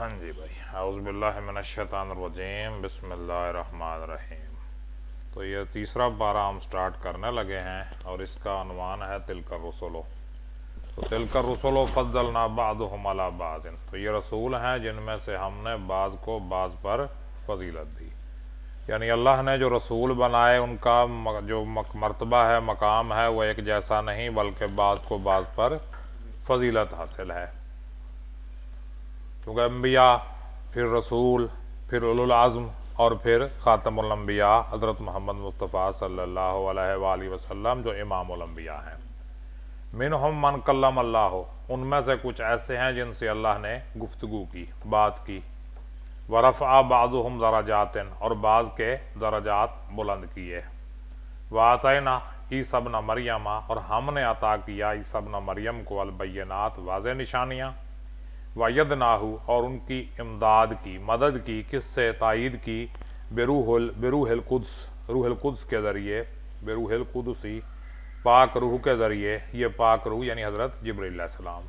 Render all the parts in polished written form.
हाँ जी भाई, औज़ुबिल्लाहि मिनश्शैतानिर्रजीम, बिस्मिल्लाहिर्रहमानिर्रहीम। तो ये तीसरा पारा हम स्टार्ट करने लगे हैं और इसका अनवान है तिलका रसूलो। तो तिलका रसूलो फद्दलना बादहुम अला बाज़िन। तो ये रसूल हैं जिनमें से हमने बाज़ को बाज़ पर फजीलत दी, यानी अल्लाह ने जो रसूल बनाए उनका जो मर्तबा है, मकाम है, वह एक जैसा नहीं बल्कि बाज़ को बाज़ पर फजीलत हासिल है। क्योंकि अम्बिया, फिर रसूल, फिर उलुल आज़्म और फिर ख़ातमुल अंबिया हज़रत मोहम्मद मुस्तफ़ा सल्लल्लाहु अलैहि वसल्लम जो इमामुल अंबिया हैं। मिनहुम मन कल्लम अल्लाह, उनमें से कुछ ऐसे हैं जिनसे अल्लाह ने गुफ्तगू की, बात की। वरफ़अ बाज़ुहुम दरजातिन, और बाज़ के दरजात बुलंद किए। वातैना ईसा इब्न मरियम, और हमने अता किया ईसा इब्न मरियम को अल-बय्यिनात, वाज़ेह निशानियाँ। वयदनाहु, और उनकी इमदाद की, मदद की, किससे, तायीद की, बेरूहिल कुद्स, रूहिल कुद्स के ज़रिए, बेरूहिल कुद्सी, पाक रूह के ज़रिए। ये पाक रूह यानी हज़रत जिब्रील अलैहिस्सलाम।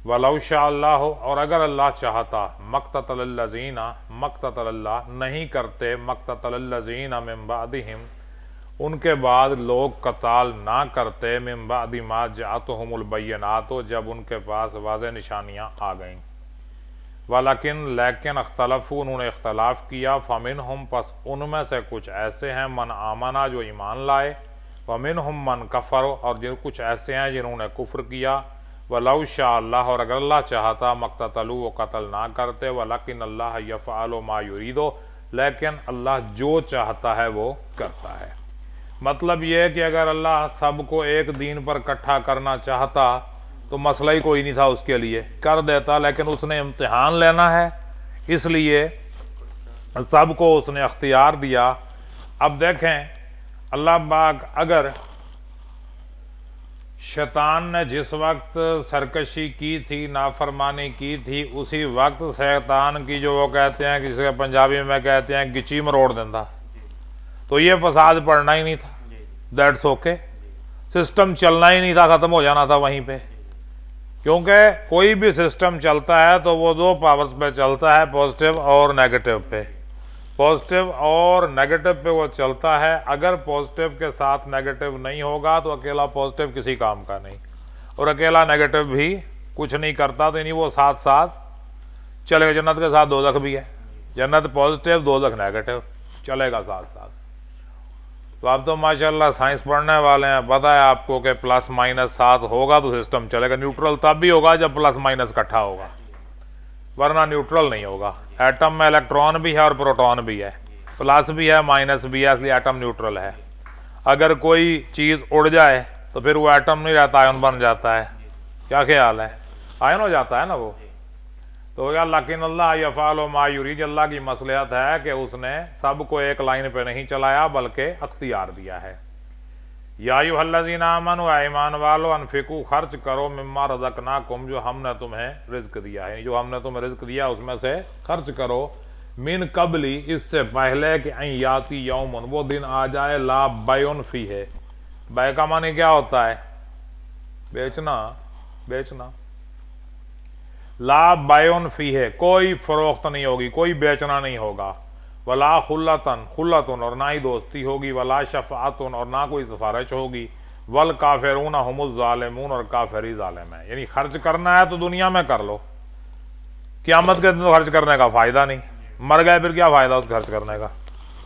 वलौ शाअल्लाह, और अगर अल्लाह चाहता, मक़ततलल्लज़ीना, मक़ततलल्लाह नहीं करते, मक़ततलल्लज़ीना मिन बादिहिम, उनके बाद लोग कताल ना करते, मिन बादि मा जाअतहुमुल बय्यिनात, जब उनके पास वाज़ेह निशानियाँ आ गईं। वलाकिन, लेकिन अख्तलफू, उन्होंने इख्तलाफ किया। फ़मिनहुम, पस उनमें से कुछ ऐसे हैं, मन आमना, जो ईमान लाए। वमिनहुम मन कफ़र, और जो कुछ ऐसे हैं जिन्होंने कुफ्र किया। वलौ शाअल्लाह, और अगर अल्लाह चाहता, मक़ततलू, वो कत्ल ना करते। वलाकिन अल्लाह यफ़अलु मा युरीदु, लेकिन अल्लाह जो चाहता है वो करता है। मतलब ये है कि अगर अल्लाह सबको एक दीन पर इकट्ठा करना चाहता तो मसला ही कोई नहीं था, उसके लिए कर देता, लेकिन उसने इम्तिहान लेना है, इसलिए सबको उसने अख्तियार दिया। अब देखें, अल्लाह पाक अगर शैतान ने जिस वक्त सरकशी की थी, नाफरमानी की थी, उसी वक्त शैतान की, जो वो कहते हैं, किसी पंजाबी में कहते हैं, गिची मरोड़ देता, तो ये फसाद पड़ना ही नहीं था। दैट्स ओके, सिस्टम चलना ही नहीं था, ख़त्म हो जाना था वहीं पे। क्योंकि कोई भी सिस्टम चलता है तो वो दो पावर्स पे चलता है, पॉजिटिव और नेगेटिव पे। पॉजिटिव और नेगेटिव पे वो चलता है। अगर पॉजिटिव के साथ नेगेटिव नहीं होगा तो अकेला पॉजिटिव किसी काम का नहीं, और अकेला नेगेटिव भी कुछ नहीं करता। तो नहीं, वो साथ साथ चलेगा। जन्नत के साथ दोज़ख भी है, जन्नत पॉजिटिव, दोज़ख नेगेटिव, चलेगा साथ साथ। तो आप तो माशाल्लाह साइंस पढ़ने वाले हैं, पता है आपको कि प्लस माइनस साथ होगा तो सिस्टम चलेगा। न्यूट्रल तब भी होगा जब प्लस माइनस इकट्ठा होगा, वरना न्यूट्रल नहीं होगा। एटम में इलेक्ट्रॉन भी है और प्रोटॉन भी है, प्लस भी है, माइनस भी है, इसलिए एटम न्यूट्रल है। अगर कोई चीज़ उड़ जाए तो फिर वो एटम नहीं रहता, आयन बन जाता है। क्या ख्याल है, आयन हो जाता है ना वो। तो लेकिन अल्लाह यफ़अलु मा युरीद, अल्लाह की मसलहत है कि उसने सबको एक लाइन पे नहीं चलाया बल्कि अख्तियार दिया है। या अय्युहल्लज़ीना आमनू, ईमान वालो, अनफिकू, खर्च करो, मिम्मा रज़क़नाकुम, जो हमने तुम्हें रिज़्क दिया है, जो हमने तुम्हें रिज़्क दिया उसमें से खर्च करो। मिन कबली, इससे पहले कि अन याती यौमुन, वो दिन आ जाए, ला बैउन फीह। बै का माने क्या होता है, बेचना, बेचना। ला बैउन फीह, कोई फरोख्त नहीं होगी, कोई बेचना नहीं होगा। वला खुल्लतन, खुल्लतुन, और ना ही दोस्ती होगी। वला शफ़ाअतुन, और ना कोई सिफारिश होगी। वल काफिरून हुमुज़ ज़ालिमून, और काफिरी ज़ालिम है। यानी खर्च करना है तो दुनिया में कर लो, क़यामत के दिन तो खर्च करने का फ़ायदा नहीं। मर गए फिर क्या फ़ायदा उस खर्च करने का,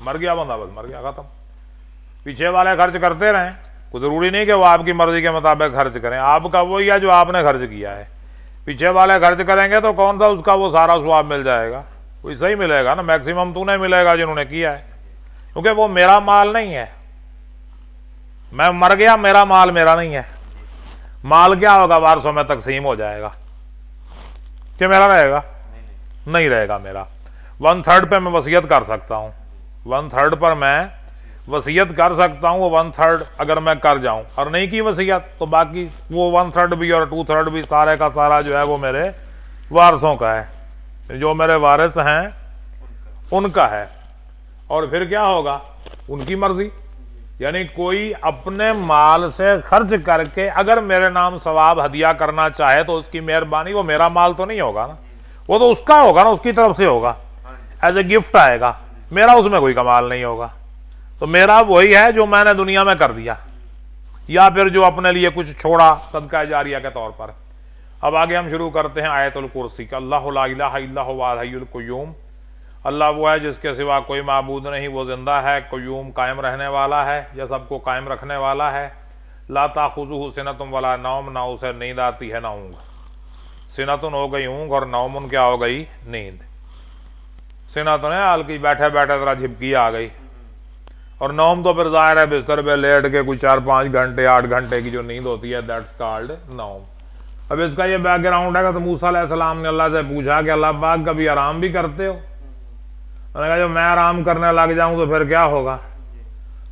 मर गया बंदा, बस मर गया, ख़त्म। पीछे वाले खर्च करते रहें, कोई ज़रूरी नहीं कि वो आपकी मर्ज़ी के मुताबिक खर्च करें। आपका वही है जो आपने खर्च किया है। पीछे वाले खर्च करेंगे तो कौन सा उसका वो सारा स्वाब मिल जाएगा, कोई सही मिलेगा ना, मैक्सिमम तूने मिलेगा जिन्होंने किया है, क्योंकि वो मेरा माल नहीं है। मैं मर गया, मेरा माल मेरा नहीं है। माल क्या होगा, वारसों में तकसीम हो जाएगा। क्या मेरा रहेगा, नहीं रहेगा मेरा। 1/3 पे मैं वसीयत कर सकता हूँ, 1/3 पर मैं वसीयत कर सकता हूँ। वो 1/3 अगर मैं कर जाऊँ और नहीं की वसीयत तो बाकी वो 1/3 भी और 2/3 भी सारे का सारा जो है वो मेरे वारसों का है, जो मेरे वारिस हैं उनका है। और फिर क्या होगा, उनकी मर्जी। यानी कोई अपने माल से खर्च करके अगर मेरे नाम सवाब हदिया करना चाहे तो उसकी मेहरबानी, वो मेरा माल तो नहीं होगा ना, वो तो उसका होगा ना, उसकी तरफ से होगा, एज ए गिफ्ट आएगा, मेरा उसमें कोई कमाल नहीं होगा। तो मेरा वही है जो मैंने दुनिया में कर दिया, या फिर जो अपने लिए कुछ छोड़ा सदका जारिया के तौर पर। अब आगे हम शुरू करते हैं आयतुल कुर्सी का। अल्लाहु ला इलाहा इल्ला हुवल हय्युल क़य्यूम, अल्लाह वो है जिसके सिवा कोई माबूद नहीं, वो जिंदा है, क़य्यूम कायम रहने वाला है या सबको कायम रखने वाला है। ला ताखुज़ुहु सिनतुन वला नौम, ना उसे नींद आती है ना ऊँघ। सिनतुन हो गई ऊँघ और नौमुन क्या हो गई, नींद। सिनतुन है हल्की बैठे बैठे जरा झिपकी आ गई, और नौम तो फिर जाहिर है बिस्तर पे लेट के कुछ 4-5 घंटे 8 घंटे की जो नींद होती है, दैट्स कॉल्ड नौम। अब इसका ये बैकग्राउंड है कि तो मूसा अलैहिस्सलाम ने अल्लाह से पूछा कि अल्लाह पाक कभी आराम भी करते हो? उन्होंने कहा जब मैं आराम करने लग जाऊं तो फिर क्या होगा।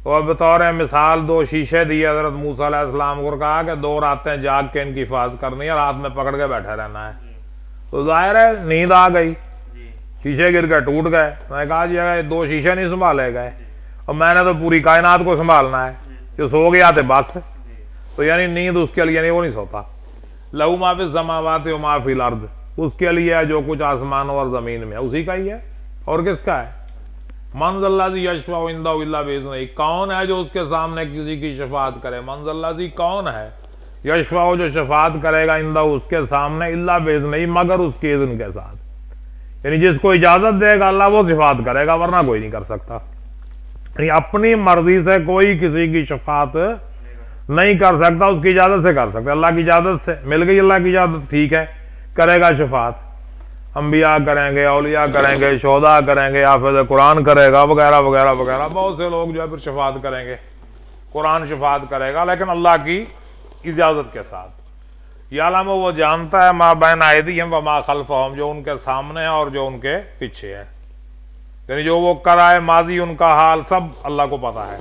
तो अब बतौर मिसाल 2 शीशे दिए हज़रत मूसा अलैहिस्सलाम को, कहा कि 2 रातें जाग के इनकी हिफाजत करनी है, रात में पकड़ के बैठा रहना है। तो जाहिर है नींद आ गई, शीशे गिर गए, टूट गए। मैंने कहा जी अगर 2 शीशे नहीं संभाले गए और मैंने तो पूरी कायनात को संभालना है, जो सो गया थे बस। तो यानी नींद उसके लिए नहीं, वो नहीं सोता। लहू मा फिस समावाति व मा फिल अर्द, उसके लिए है जो कुछ आसमानों और जमीन में है, उसी का ही है। और किसका है? मन ज़ल्लज़ी यशफ़अउ इंदहु इल्ला बिइज़्निही, कौन है जो उसके सामने किसी की शफाअत करे? मन ज़ल्लज़ी कौन है? यशफ़अउ जो शफाअत करेगा इंदहु उसके सामने, इल्ला बिइज़्निही मगर उसके इज़्न के साथ। यानी जिसको इजाजत देगा अल्लाह वो शफाअत करेगा, वरना कोई नहीं कर सकता। यानी अपनी मर्जी से कोई किसी की शफाअत नहीं कर सकता, उसकी इजाजत से कर सकता। अल्लाह की इजाजत से मिल गई, अल्लाह की इजाजत, ठीक है, करेगा शफाअत। अंबिया करेंगे, औलिया करेंगे, शोहदा करेंगे, हाफिज़ कुरान करेगा, वगैरह वगैरह वगैरह। बहुत से लोग जो है फिर शफाअत करेंगे, कुरान शफाअत करेगा, लेकिन अल्लाह की इजाजत के साथ। यालम वो जानता है मा बैन अयदीहिम व मा खल्फहुम, जो उनके सामने है और जो उनके पीछे है। यानी जो वो कराए माजी उनका हाल सब अल्लाह को पता है।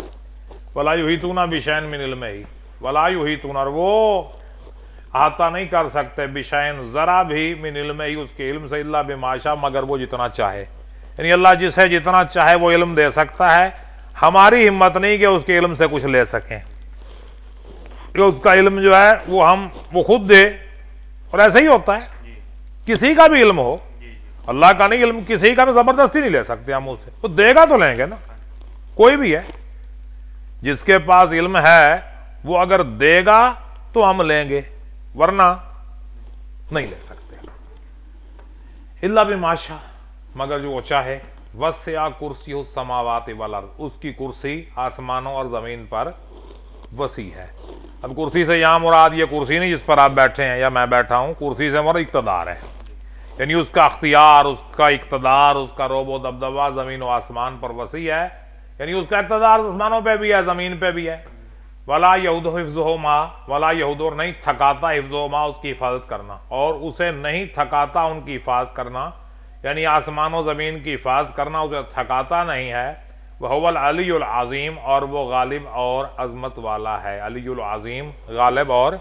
वला युहीतूना बिशैइन मिन इल्मिही, वला युहीतूना, और वो अहाता नहीं कर सकते बिशैइन जरा भी मिन इल्मिही, उसके इल्म से, इल्ला बिमाशा मगर वो जितना चाहे। यानी अल्लाह जिसे जितना चाहे वो इल्म दे सकता है। हमारी हिम्मत नहीं कि उसके इल्म से कुछ ले सकें, उसका इल्म जो है वो खुद दे। और ऐसा ही होता है, किसी का भी इल्म हो, अल्लाह का नहीं इल्म, किसी का भी जबरदस्ती नहीं ले सकते हम उससे, वो देगा तो लेंगे ना। कोई भी है जिसके पास इल्म है वो अगर देगा तो हम लेंगे, वरना नहीं ले सकते। इल्ला बिमाशा, मगर जो वो चाहे। वस्या कुर्सी समावाति वल अर्द, उसकी कुर्सी आसमानों और जमीन पर वसी है। अब कुर्सी से यहाँ मुराद ये कुर्सी नहीं जिस पर आप बैठे हैं या मैं बैठा हूं, कुर्सी से मुराद इक्तदार है। यानी उसका अख्तियार, उसका इक्तदार, उसका रोबो दबदबा जमीन और आसमान पर वसी है। यानी उसका इक्तदार आसमानों पे भी है, जमीन पे भी है। वला यहूदु हिफ्ज़ुहुमा, वला यहूदु, और नहीं थकाता हिफ्ज़ुहुमा, उसकी हिफाजत करना, और उसे नहीं थकाता उनकी हिफाजत करना। यानी आसमानों जमीन की हिफाजत करना उसे थकाता नहीं है। वहुवल अलीयुल अज़ीम, और वो गालिब और अजमत वाला है। अलीयुल अज़ीम, गालिब और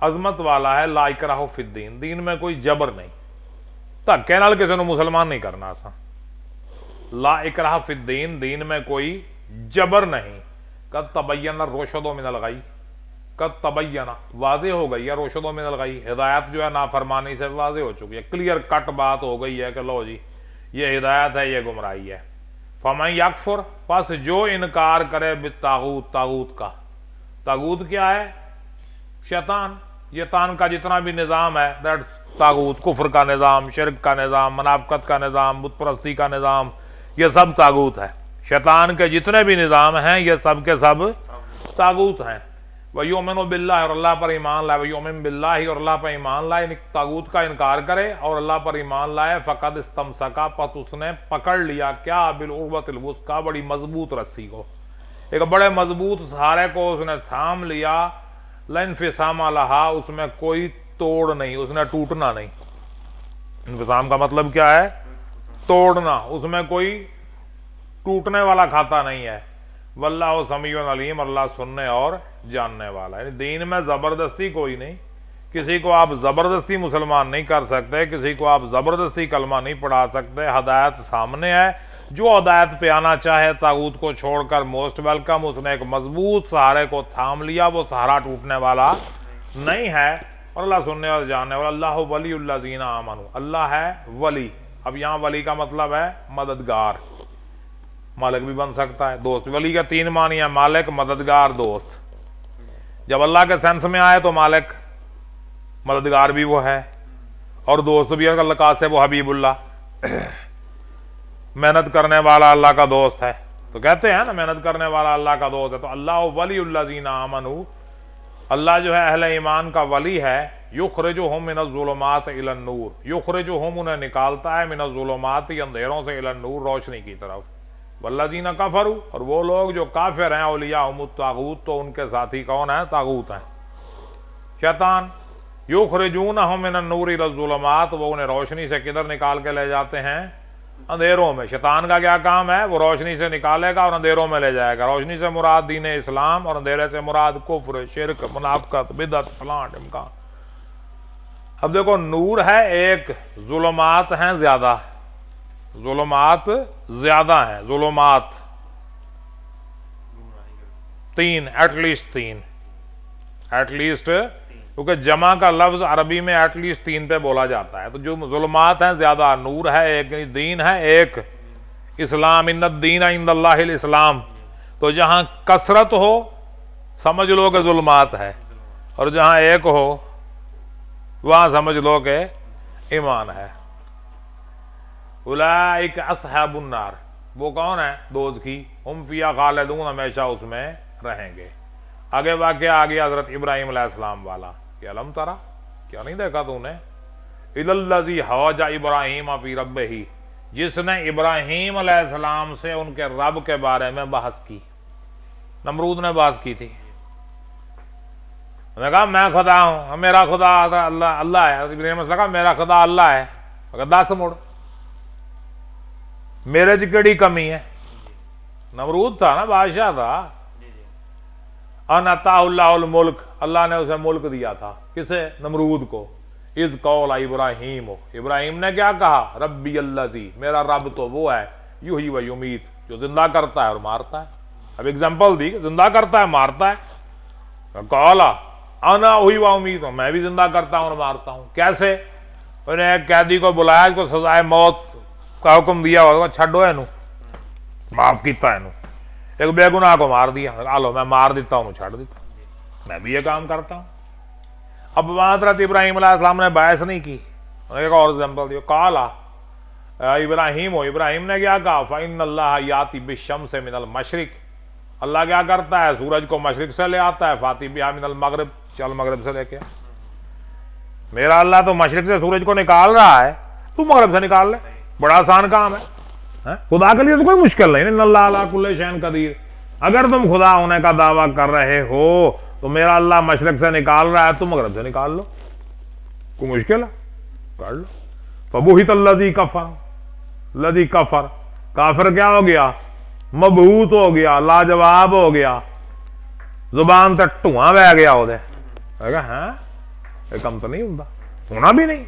अजमत वाला है। ला इकराह फिद्दीन, दीन में कोई जबर नहीं, धक्के नाल किसी को मुसलमान नहीं करना असा। ला इकराह फिद्दीन, दीन में कोई जबर नहीं। कद तबय्यन रुश्द मिनल गई, कद तबय्यन, वाज़े हो गई है, रुश्द मिनल गई, हिदायत जो है नाफरमानी से वाज़े हो चुकी है, क्लियर कट बात हो गई है कि लो जी ये हिदायत है, ये गुमराही है। फमन यकफुर, बस जो इनकार करे बित्तागूत, तागूत का। तागूत क्या है? शैतान। ये तान का जितना भी निज़ाम है दैट्स तागूत। कुफ्र का निज़ाम, शिर्क का निज़ाम, मुनाफिकत का निज़ाम, बुत परस्ती का निज़ाम, ये सब तागूत है। शैतान के जितने भी निज़ाम हैं ये सब के सब तागूत हैं। वयुमिनु बिल्लाह, और अल्लाह पर ईमान लाए। वयुमिन बिल्लाह, और अल्लाह पर ईमान लाए, तागूत का इनकार करे और अल्लाह पर ईमान लाए। फ़क़द इस्तमसका, पस उसने पकड़ लिया क्या? बिल उर्वतिल वुस्का, बड़ी मजबूत रस्सी को, एक बड़े मजबूत सहारे को उसने थाम लिया। लन्फिसामा लहा, उसमें कोई तोड़ नहीं, उसने टूटना नहीं। इन्फिसाम का मतलब क्या है? तोड़ना, उसमें कोई टूटने वाला खाता नहीं है। वल्लाहु समीउन अलीम, अल्लाह सुनने और जानने वाला है। दीन में जबरदस्ती कोई नहीं, किसी को आप जबरदस्ती मुसलमान नहीं कर सकते, किसी को आप जबरदस्ती कलमा नहीं पढ़ा सकते। हदायत सामने है, जो हदायत पे आना चाहे तागूत को छोड़कर मोस्ट वेलकम। उसने एक मजबूत सहारे को थाम लिया, वो सहारा टूटने वाला नहीं है। और अल्लाह सुनने वाला जानने वाला। अल्लाह वलीउल्लज़ीना आमनू, अल्लाह है वली। अब यहाँ वली का मतलब है मददगार, मालिक भी बन सकता है, दोस्त। वली का 3 मानी है, मालिक, मददगार, दोस्त। जब अल्लाह के सेंस में आए तो मालिक, मददगार भी वो है और दोस्त भी है। अल्लाह से वो हबीबुल्लाह, मेहनत करने वाला अल्लाह का दोस्त है। तो कहते हैं ना मेहनत करने वाला अल्लाह का दोस्त है। तो अल्लाह वलीउल्लज़ीना आमनू, अल्लाह जो है अहले ईमान का वली है। युखरिजुहुम मिनज़्ज़ुलुमात इलन-नूर, युखरिजुहुम, उन्हें निकालता है, मिनज़्ज़ुलुमात, अंधेरों से, इलन-नूर, रोशनी की तरफ। वल्लज़ीना कफरू, और वो लोग जो काफिर हैं, औलियाहुमुत तागूत, तो उनके साथी कौन है? तागूत हैं, शैतान। युखरिजूनहुम मिनन-नूर इलज़्ज़ुलुमात, वो उन्हें रोशनी से किधर निकाल के ले जाते हैं? अंधेरों में। शैतान का क्या काम है? वो रोशनी से निकालेगा और अंधेरों में ले जाएगा। रोशनी से मुराद दीन इस्लाम और अंधेरे से मुराद कुफ्र, शिरक, मुनाफिकत, बिदअत, फलां ढिमका। अब देखो, नूर है एक, जुलमात हैं ज्यादा, जुलमात ज्यादा है, जुलमात 3, एटलीस्ट 3, एटलीस्ट, क्योंकि जमा का लफ्ज अरबी में एटलीस्ट 3 पे बोला जाता है। तो जो जुल्मात हैं ज्यादा, नूर है एक, दीन है एक, इस्लाम, इन्नद-दीन इंदल्लाहिल इस्लाम। तो जहां कसरत हो समझ लो कि जुल्मात है, और जहां एक हो वहां समझ लो कि ईमान है। उलाइक अस्हाबुन नार, वो कौन है? दोज़ की। हुम फिया खालिदून, हमेशा उसमें रहेंगे। आगे वाक़या आ गया हजरत इब्राहिम अलैहिस्सलाम वाला कि अलम तरा, क्या नहीं देखा तूने? इलल्लज़ी हवाजा इब्राहिम फी रब्बिही, जिसने इब्राहिम अलैहिस्सलाम से उनके रब के बारे में बहस की। नमरूद ने बहस की थी, उन्होंने कहा मैं खुदा हूं, मेरा खुदा अल्लाह, अल्लाह है। इब्राहिम ने कहा मेरा खुदा अल्लाह है। अगर 10 मुड़, मेरे च केड़ी कमी है? नमरूद था ना, बादशाह था। अनअताहुल्लाहुल मुल्क, अल्लाह ने उसे मुल्क दिया था। किसे? नमरूद को। इज कौला इब्राहिम, इब्राहिम ने क्या कहा? रब्बी अल्लज़ी, मेरा रब तो वो है, युही व युमीत, जो जिंदा करता है और मारता है। अब एग्जांपल दी, जिंदा करता है मारता है। कौला अना हुई व उमीद, मैं भी जिंदा करता हूं और मारता हूं। कैसे? उन्हें एक कैदी को बुलाया, को सजाए मौत का हुक्म दिया होगा, छड्डो इनू, माफ किया इनू। एक बेगुनाह को मार दिया, आलो मैं मार देता हूं, छड़ देता हूं, मैं भी ये काम करता हूं। अब वहां हज़रत इब्राहिम अलैहिस्सलाम ने बहस नहीं की। उन्होंने एक और एग्जांपल दिया, काला इब्राहिम हो, इब्राहिम ने क्या कहा? फ़इन्नल्लाह याती बिश्शम्सि मिनल मशरिक, अल्लाह क्या करता है? सूरज को मशरिक से ले आता है। फाती बिहा मिनल मगरिब, चल मगरिब से लेके। मेरा अल्लाह तो मशरिक से सूरज को निकाल रहा है, तू मगरिब से निकाल ले, बड़ा आसान काम है। खुदा के लिए तो कोई मुश्किल नहीं। इन्नल्लाह अला कुल्लि शैइन कदीर। अगर तुम खुदा होने का दावा कर रहे हो तो मेरा अल्लाह मशरिक से निकाल रहा है, तुम मगरिब से निकाल लो, कोई मुश्किल है? कर लो। फबुहितल्लज़ी कफर, लज़ी कफर, काफिर क्या हो गया? मबहूत हो गया, लाजवाब हो गया, जुबान तक धुआं बह गया। है कम तो नहीं होना भी नहीं।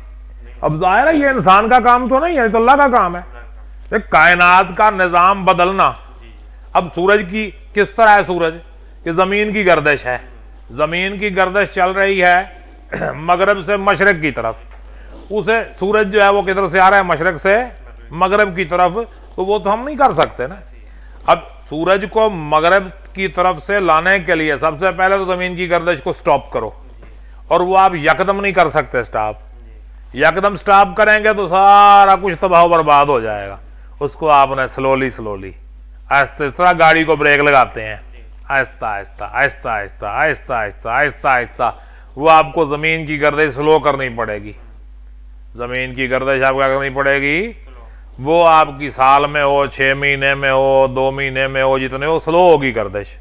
अब जाहिर है ये इंसान का काम तो नहीं है, तो अल्लाह का काम है। कायनात का निजाम बदलना। अब सूरज की किस तरह है? सूरज कि जमीन की गर्दिश है, जमीन की गर्दिश चल रही है मगरब से मशरक की तरफ। उसे सूरज जो है वो किधर से आ रहा है? मशरक से मगरब की तरफ। तो वो तो हम नहीं कर सकते ना। अब सूरज को मगरब की तरफ से लाने के लिए सबसे पहले तो जमीन की गर्दिश को स्टॉप करो, और वो आप यकदम नहीं कर सकते स्टॉप। यकदम स्टॉप करेंगे तो सारा कुछ तबाह बर्बाद हो जाएगा। उसको आपने स्लोली स्लोली, आहिस्ता, इस तरह गाड़ी को ब्रेक लगाते हैं, आहिस्ता आहिस्ता आहिस्ता आहिस्ता आहिस्ता आहिस्ता आहिस्ता आहिस्ता, वो आपको जमीन की गर्दिश स्लो करनी पड़ेगी। जमीन की गर्दिश आपको क्या करनी पड़ेगी? वो आपकी साल में हो, 6 महीने में हो, 2 महीने में हो, जितने हो, स्लो होगी गर्दिश।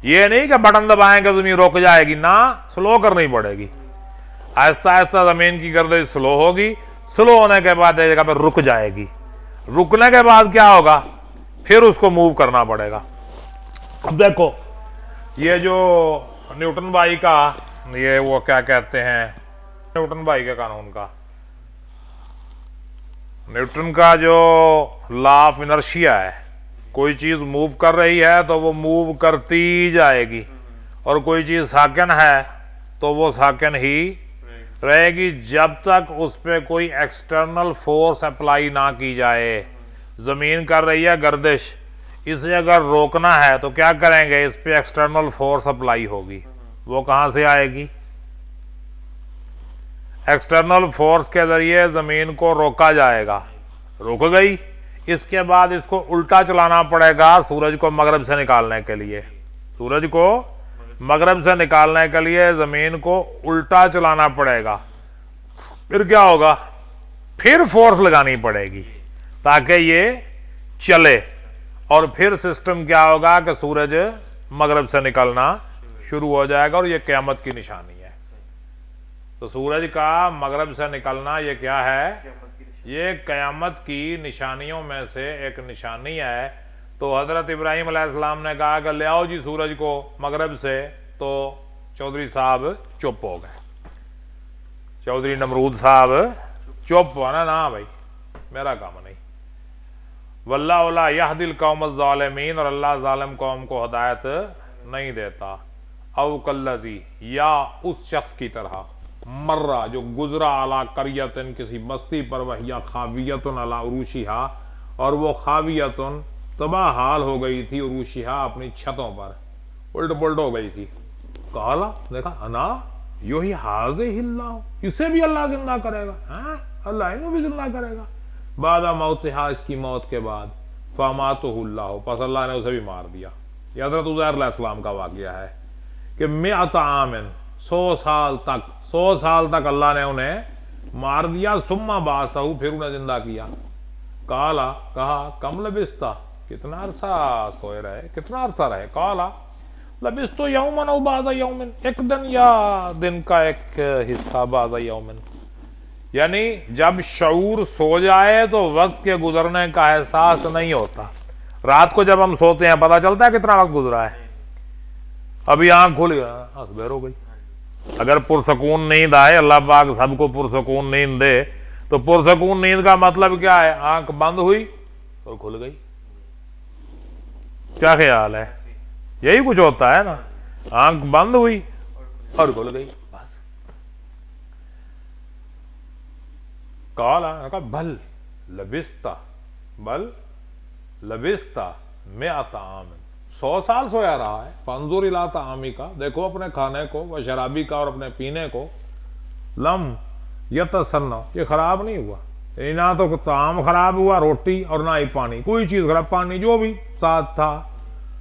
ये नहीं कि बटन दबाएंगे जमीन रुक जाएगी ना, स्लो करनी पड़ेगी। आहिस्ता आहिस्ता जमीन की गर्दिश स्लो होगी। स्लो होने के बाद एक जगह पर रुक जाएगी। रुकने के बाद क्या होगा? फिर उसको मूव करना पड़ेगा। अब देखो, ये जो न्यूटन भाई का, ये वो क्या कहते हैं, न्यूटन भाई के कानून का, न्यूटन का जो लॉ ऑफ इनर्शिया है, कोई चीज मूव कर रही है तो वो मूव करती जाएगी, और कोई चीज साकिन है तो वो साकिन ही रहेगी जब तक उस पर कोई एक्सटर्नल फोर्स अप्लाई ना की जाए। ज़मीन कर रही है गर्दिश, इसे अगर रोकना है तो क्या करेंगे, इस पे एक्सटर्नल फोर्स अप्लाई होगी। वो कहां से आएगी? एक्सटर्नल फोर्स के जरिए ज़मीन को रोका जाएगा। रुक गई, इसके बाद इसको उल्टा चलाना पड़ेगा सूरज को मगरब से निकालने के लिए। सूरज को मगरब से निकालने के लिए ज़मीन को उल्टा चलाना पड़ेगा। फिर क्या होगा? फिर फोर्स लगानी पड़ेगी ताकि ये चले, और फिर सिस्टम क्या होगा कि सूरज मगरब से निकलना शुरू हो जाएगा। और ये क़यामत की निशानी है। तो सूरज का मगरब से निकलना ये क्या है? ये क़यामत की निशानियों में से एक निशानी है। तो हज़रत इब्राहीम अलैहिस्सलाम ने कहा कि ले आओ जी सूरज को मगरब से, तो चौधरी साहब चुप हो गए। चौधरी नमरूद साहब चुप हो ना भाई, मेरा काम नहीं। वल्लाहु ला यहदिल कौमज़ ज़ालिमीन, और अल्लाह ज़ालिम कौम को हिदायत नहीं देता। औ कल्लज़ी, या उस शख्स की तरह, मर्रा जो गुजरा अला करियतन किसी बस्ती पर, वहिया खावियतुन अला उरूशिहा, और वो खावियतुन तबाह हाल हो गई थी, उरूशिहा अपनी छतों पर उल्ट पुल्ट हो गई थी। काला, देखा अना यो ही हाज़े हिल्ला, इसे भी अल्लाह जिंदा करेगा। हाँ, अल्लाह इन्हें भी जिंदा करेगा। बादा मौतिहा, इसकी मौत के बाद, फमातुहुल्लाह, पस अल्लाह ने उसे भी मार दिया। यह हज़रत उज़ैर अलैहिस्सलाम का वाक़या है कि मिअता आमिन, 100 साल तक अल्लाह ने उन्हें मार दिया। सुम्मा बासहू, फिर उन्हें जिंदा किया। काला, कहा कम लबिस्ता, कितना अरसा सोए रहे, कितना अरसा रहे। काला लबिस तो यौमन औ बाज़ा यौमिन, एक दिन या दिन का एक हिस्सा, बाज़ा यौमिन, यानी जब शऊर सो जाए तो वक्त के गुजरने का एहसास नहीं होता। रात को जब हम सोते हैं पता चलता है कितना वक्त गुजरा है। अभी आंख खुल गया, आंख बेर हो गई। अगर पुरसकून नींद आए, अल्लाह पाक सबको पुरसकून नींद दे, तो पुरसकून नींद का मतलब क्या है? आंख बंद हुई और खुल गई। क्या ख्याल है? यही कुछ होता है ना, आंख बंद हुई और खुल गई, बस। काला, बल लबिस्ता, बल लबिस्ता मिअता आमिन, 100 साल सोया रहा है। फंजुर इला तामी का, देखो अपने खाने को, व शराबी का, और अपने पीने को। लम यतसन्ना, ये खराब नहीं हुआ। ना तो ताम खराब हुआ, रोटी, और ना ही पानी, कोई चीज खराब, पानी जो भी साथ था,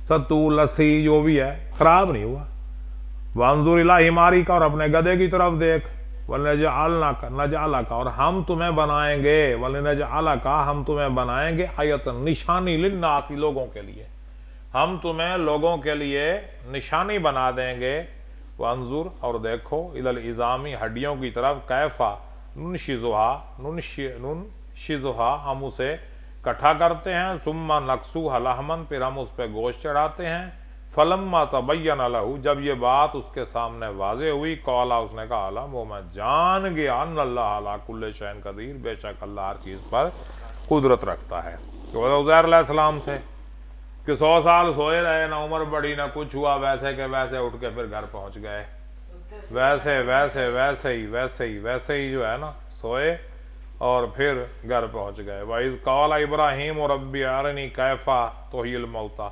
सत्तू लस्सी जो भी है, खराब नहीं हुआ। वंजुर इला हिमारी का, और अपने गधे की तरफ देख। वलनजअलना का, नजअला का, और हम तुम्हें बनाएंगे, वलनजअला का, हम तुम्हें बनाएंगे, आयतन, निशानी, लिन्नासी, लोगों के लिए, हम तुम्हें लोगों के लिए निशानी बना देंगे। वंजुर, और देखो, इलल इज़ामी, हड्डियों की तरफ, कैफा नुनशिजुहा, नुनशिजुहा, हम उसे इकट्ठा करते हैं। सुम्मा नक्सू हलहमन, फिर हम उस पर गोश्त चढ़ाते हैं। फलम्मा तबय्यन लहू, जब ये बात उसके सामने वाज़े हुई, कौला, उसने कहा, आलम, वो मैं जान गया, अल्लाह अला कुल्ले शैन कदीर, बेशक अल्लाह हर चीज़ पर कुदरत रखता है। तो उज़ैर अलैहिस्सलाम थे कि 100 साल सोए रहे, ना उम्र बढ़ी, ना कुछ हुआ, वैसे के वैसे उठ के फिर घर पहुंच गए। वैसे ही जो है ना, सोए और फिर घर पहुंच गए। वाइज़ क़ाला इब्राहीम रब्बी अरनी कैफा तुहिल मौता,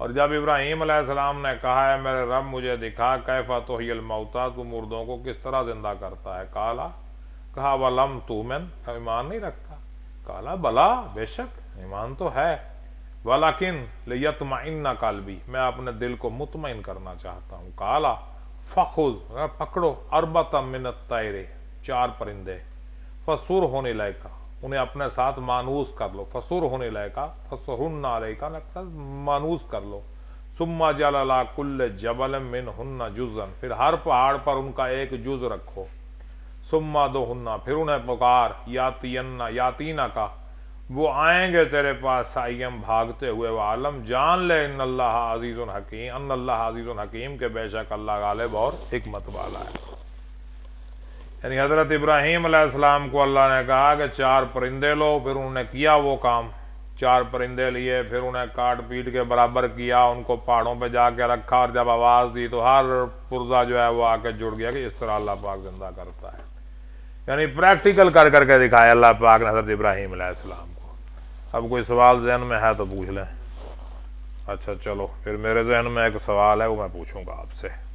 और जब इब्राहीम अलैहिस्सलाम ने कहा है मेरे रब मुझे दिखा, कैफा तुहिल मौता, तू मुर्दों को किस तरह जिंदा करता है। काला, कहा वलम तुमिन, ईमान नहीं रखता। काला बला, बेशक ईमान तो है। वलाकिन लियत्मइन्ना क़ल्बी, मैं अपने दिल को मुतमइन करना चाहता हूँ। काला फखुज़, पकड़ो, अरबतम मिनत तैरे, 4 परिंदे, फसुर होने लायका, उन्हें अपने साथ मानूस कर लो। फसुर होने लायका, फसुरहुन्ना अलैका, मानूस कर लो। सुम्मा जलला कुल्ले जबल मिन हुन्ना जुज़न, फिर हर पहाड़ पर उनका एक जुज रखो। सुम्मा दो हुन्ना, फिर उन्हें पुकार, यातीना का, वो आएंगे तेरे पास, साइयम, भागते हुए। वह आलम, जान ले, इन्नल्लाह अज़ीज़ुन हकीम, अन्नल्लाह अज़ीज़ुन हकीम, के बेशक अल्लाह गालिब और हिकमत वाला है। यानी हज़रत इब्राहीम अलैहिस्सलाम को अल्लाह ने कहा कि 4 परिंदे लो, फिर उन्होंने किया वो काम। 4 परिंदे लिए, फिर उन्हें काट पीट के बराबर किया, उनको पहाड़ों पे जाके रखा, और जब आवाज़ दी तो हर पुर्जा जो है वो आके जुड़ गया कि इस तरह अल्लाह पाक जिंदा करता है। यानी प्रैक्टिकल कर करके दिखाया अल्लाह पाक ने हज़रत इब्राहीम अलैहिस्सलाम को। अब कोई सवाल जहन में है तो पूछ लें। अच्छा चलो, फिर मेरे जहन में एक सवाल है, वो मैं पूछूंगा आपसे।